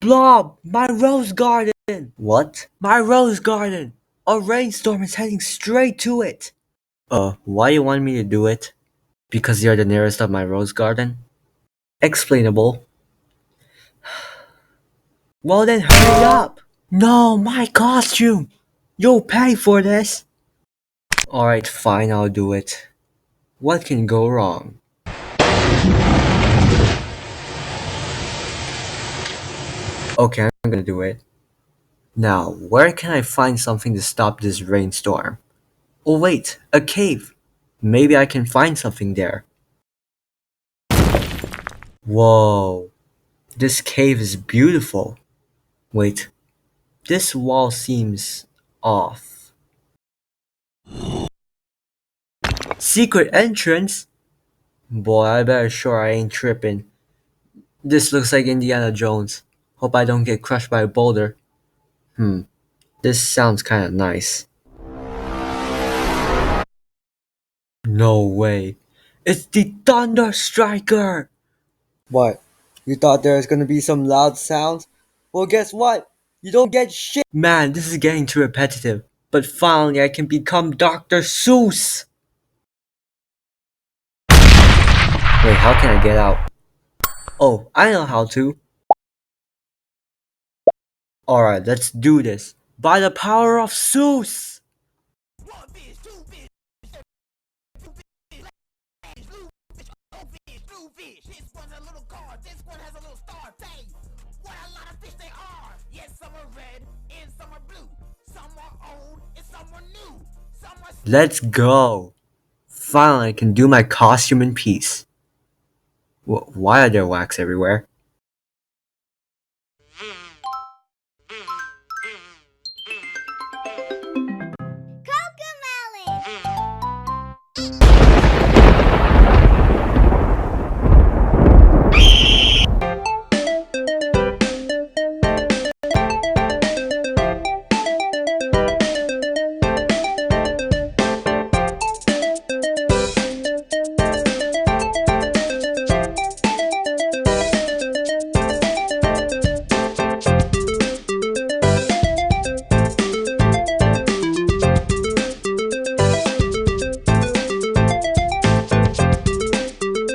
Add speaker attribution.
Speaker 1: Blob, my rose garden! What? My rose garden! A rainstorm is heading straight to it! Why you want me to do it? Because you're the nearest of my rose garden? Explainable. Well then hurry up! No, my costume! You'll pay for this! Alright, fine, I'll do it. What can go wrong? Okay, I'm gonna do it. Now, where can I find something to stop this rainstorm? Oh wait, a cave! Maybe I can find something there. Whoa, this cave is beautiful. Wait, this wall seems off. Secret entrance? Boy, I better sure I ain't tripping. This looks like Indiana Jones. Hope I don't get crushed by a boulder. Hmm, this sounds kinda nice. No way. It's the Thunder Striker! What? You thought there was gonna be some loud sounds? Well, guess what? You don't get shit! Man, this is getting too repetitive. But finally, I can become Dr. Seuss! Wait, how can I get out? Oh, I know how to. Alright, let's do this. By the power of Seuss! Let's go! Finally, I can do my costume in peace. Why are there wax everywhere?